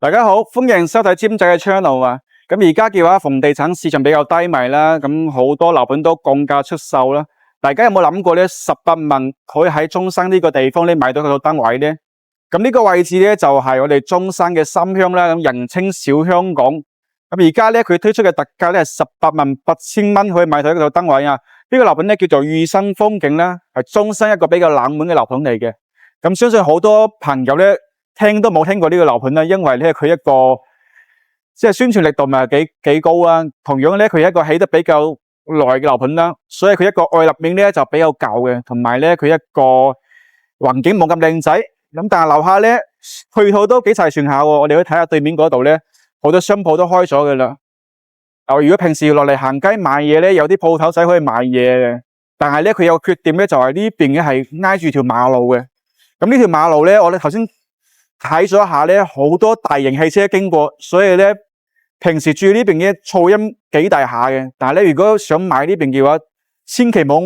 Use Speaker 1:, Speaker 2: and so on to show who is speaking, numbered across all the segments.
Speaker 1: 大家好，歡迎收睇尖仔嘅 channel 啊！咁而家嘅話，房地產市場比較低迷啦，咁好多樓盤都降價出售啦。大家有冇諗過咧？18萬可以喺中山呢個地方咧買到嗰套單位咧？咁呢個位置咧就係我哋中山嘅心鄉啦，咁人稱小香港。咁而家咧佢推出嘅特價咧係188000蚊可以買到一套單位啊！呢個樓盤咧叫做裕生風景啦，係中山一個比較冷門嘅樓盤嚟嘅。咁相信好多朋友咧聽都冇聽過呢個樓盤啦，因為咧佢一個即係宣傳力度咪幾高啊。同樣咧佢係一個起得比較耐嘅樓盤啦，所以佢一個外立面咧就比較舊嘅，同埋咧佢一個環境冇咁靚仔。咁但係樓下咧配套都幾齊全下喎，我哋可以睇下對面嗰度咧好多商鋪都開咗嘅啦。如果平時落嚟行街買嘢咧，有啲鋪頭仔可以買嘢嘅，但係咧佢有個缺點咧就係呢邊嘅係挨住條馬路嘅。咁呢條馬路咧，我哋頭先睇咗一下咧，好多大型汽車經過，所以咧平時住呢邊嘅噪音幾大下嘅。但係咧，如果想買呢邊嘅話，千祈唔好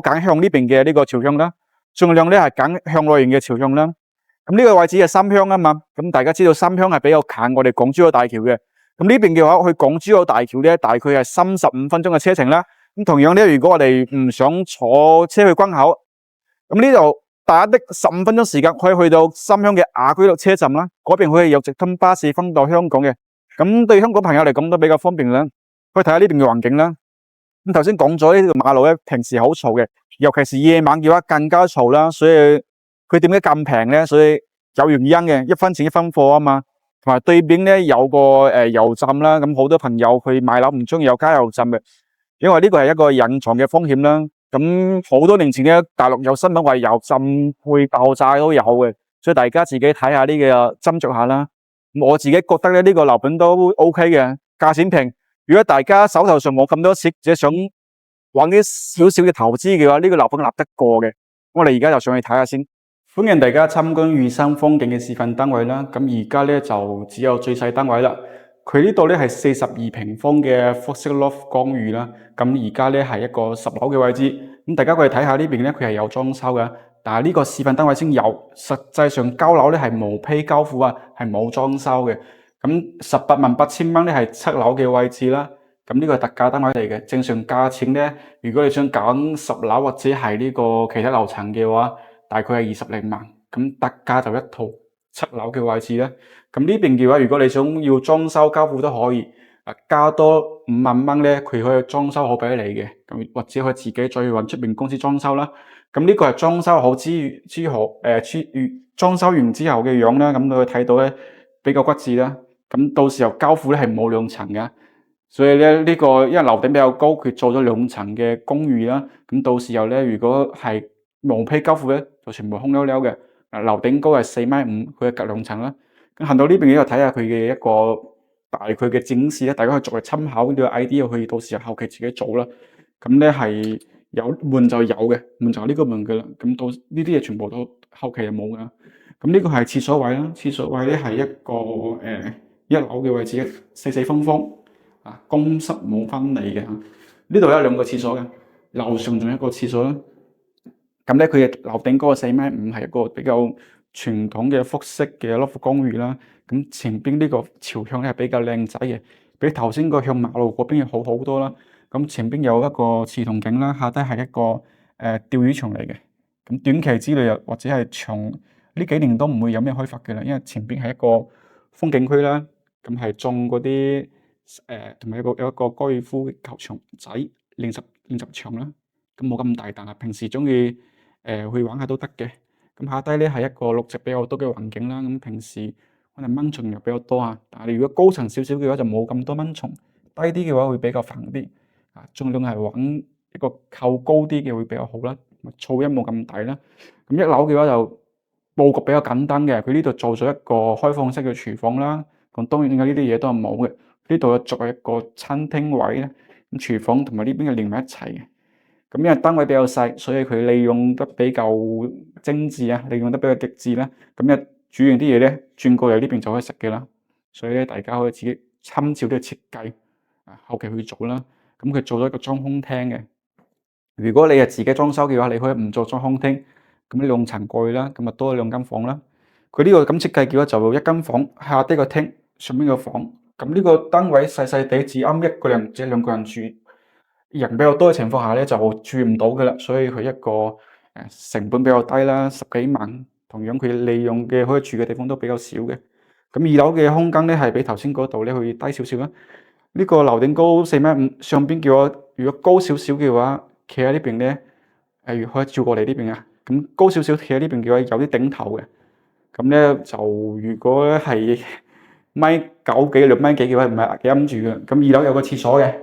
Speaker 1: 揀向呢邊嘅呢個朝向啦，盡量咧係揀向內邊嘅朝向啦。咁呢個位置係深鄉啊嘛，咁大家知道深鄉係比較近我哋港珠澳大橋嘅。咁呢邊嘅話，去港珠澳大橋咧，大概係35分鐘嘅車程啦。咁同樣咧，如果我哋唔想坐車去關口，咁呢度打的15分鐘時間可以去到深鄉嘅雅居樂車站啦，嗰邊可以有直通巴士返到香港嘅。咁對香港朋友嚟講都比較方便啦。可以睇下呢邊嘅環境啦。咁頭先講咗呢條馬路咧，平時好嘈嘅，尤其是夜晚嘅話更加嘈啦。所以佢點解咁平咧？所以有原因嘅，一分錢一分貨啊嘛。同埋對面咧有個油站啦，咁好多朋友去買樓唔中意有加油站嘅，因為呢個係一個隱藏嘅風險啦。咁好多年前咧，大陸有新聞話油站會爆炸都有嘅，所以大家自己睇下呢個斟酌下啦。我自己覺得咧呢個樓盤都 OK 嘅，價錢平。如果大家手頭上冇咁多錢，或者想玩啲少少嘅投資嘅話，呢個樓盤立得過嘅。我哋而家就上去睇下先。歡迎大家參觀裕生風景嘅示範單位啦。咁而家咧就只有最細單位啦。佢呢度咧係42平方嘅複式 loft 公寓啦。咁而家咧係一個10樓嘅位置。咁大家過嚟睇下呢邊咧，佢係有裝修嘅。但係呢個示範單位先有，實際上交樓咧係無批交付啊，係冇裝修嘅。咁188000蚊咧係7樓嘅位置啦。咁呢個係特價單位嚟嘅。正常價錢咧，如果你想揀10樓或者係呢個其他樓層嘅話，大概係20零萬。咁特價就一套7樓嘅位置咧。咁呢邊嘅話，如果你想要裝修交付都可以，加多5萬蚊咧，佢可以裝修好俾你嘅。咁或者可以自己再揾出邊公司裝修啦。咁呢個係裝修好裝修完之後嘅樣啦。咁你可以睇到咧比較骨緻啦。咁到時候交付咧係冇2層嘅，所以咧呢個因為樓頂比較高，佢做咗2層嘅公寓啦。咁到時候咧，如果係無批交付咧，就全部空溜溜嘅。樓頂高係4.5米，佢係隔2層啦。咁行到呢邊呢度睇下佢嘅一個大概嘅展示咧，大家可以作為參考呢個 idea 去到時候後期自己做啦。咁咧係有門就有嘅，門就係呢個門嘅啦。咁到呢啲嘢全部都後期係冇噶。咁呢個係廁所位啦，廁所位咧係一個1樓嘅位置，四四方方啊，公室冇分離嘅嚇。呢度有2個廁所嘅，樓上仲有一個廁所啦。咁咧佢嘅樓頂嗰個4.5米係一個比較傳統嘅複式嘅 loft 公寓啦。咁前邊呢個朝向咧係比較靚仔嘅，比頭先個向馬路嗰邊好好多啦。咁前邊有一個池塘景啦，下低係一個釣魚場嚟嘅。咁短期之內又或者係長呢幾年都唔會有咩開發嘅啦，因為前邊係一個風景區啦。咁係種嗰啲同埋有一個高爾夫球場仔練習場啦。咁冇咁大，但係平時中意去玩下都得嘅。咁下低咧係一個綠植比較多嘅環境啦。咁平時可能蚊蟲又比較多啊，但係你如果高層少少嘅話就冇咁多蚊蟲，低啲嘅話會比較煩啲啊。盡量係揾一個靠高啲嘅會比較好啦，噪音冇咁大啦。咁1樓嘅話就佈局比較簡單嘅，佢呢度做咗一個開放式嘅廚房啦。咁當然呢啲嘢都係冇嘅。呢度作為一個餐廳位咧，咁廚房同埋呢邊係連埋一齊嘅。咁因為單位比較細，所以佢利用得比較精緻啊，利用得比較極致啦。咁一煮完啲嘢咧，轉過嚟呢邊就可以食嘅啦。所以咧，大家可以自己參照呢個設計啊，後期去做啦。咁佢做咗一個裝空廳嘅。如果你係自己裝修嘅話，你可以唔做裝空廳，咁2層過去啦，咁啊多咗2間房啦。佢呢個咁設計嘅話就一間房，下低個廳，上面個房。咁呢個單位細細地，只啱一個人或者兩個人住。人比較多嘅情況下咧，就住唔到噶啦，所以佢一個成本比較低啦，十幾萬。同樣佢利用嘅可以住嘅地方都比較少嘅。咁二樓嘅空間咧係比頭先嗰度咧會低少少啦。呢個樓頂高4.5米，上邊嘅話如果高少少嘅話，企喺呢邊咧，可以照過嚟呢邊啊。咁高少少企喺呢邊嘅話有啲頂頭嘅。咁咧就如果係1.9米幾2.0米幾嘅話，唔係幾啱住嘅。咁二樓有個廁所嘅。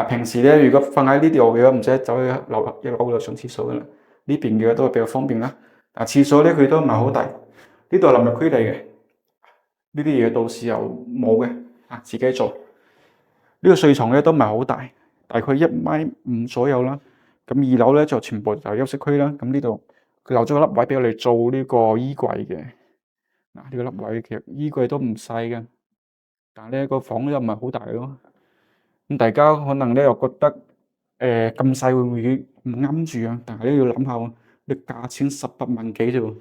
Speaker 1: 平時咧如果瞓喺呢度嘅話，唔使走去一樓嗰度上廁所噶啦。呢邊嘅話都係比較方便啦。廁所咧佢都唔係好大，呢度係淋浴區嚟嘅。呢啲嘢到時候冇嘅，自己做。呢個睡床咧都唔係好大，大概1.5米左右啦。咁二樓咧就全部就係休息區啦。咁呢度佢留咗個凹位俾我哋做呢個衣櫃嘅。呢個凹位其實衣櫃都唔細嘅，但係咧個房又唔係好大咯。咁大家可能咧又覺得咁細會唔會唔啱住啊？但係咧要諗下喎，你價錢18萬幾啫喎，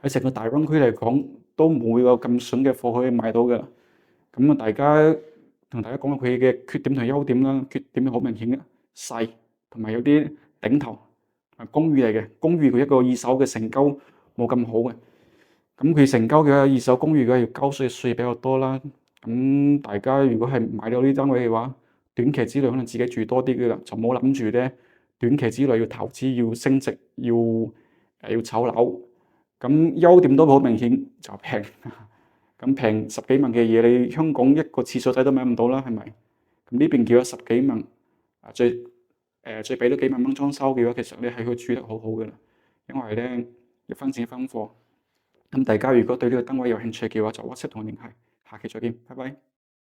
Speaker 1: 喺成個大灣區嚟講都冇個咁筍嘅貨可以買到㗎。咁啊，同大家講下佢嘅缺點同優點啦。缺點好明顯嘅，細同埋有啲頂頭。公寓嚟嘅，公寓佢一個二手嘅成交冇咁好嘅。咁佢成交嘅二手公寓嘅要交稅比較多啦。咁大家如果係買到呢單位嘅話，短期之內可能自己住多啲嘅啦，就冇諗住咧短期之內要投資、要升值、要炒樓。咁優點都好明顯，就平。咁平10幾萬嘅嘢，你香港一個廁所仔都買唔到啦，係咪？咁呢邊叫咗10幾萬，最俾咗幾萬蚊裝修嘅話，其實咧係可以住得好好嘅啦。因為咧一分錢一分貨。咁大家如果對呢個單位有興趣嘅話，就WhatsApp同我聯繫。下期再見，拜拜。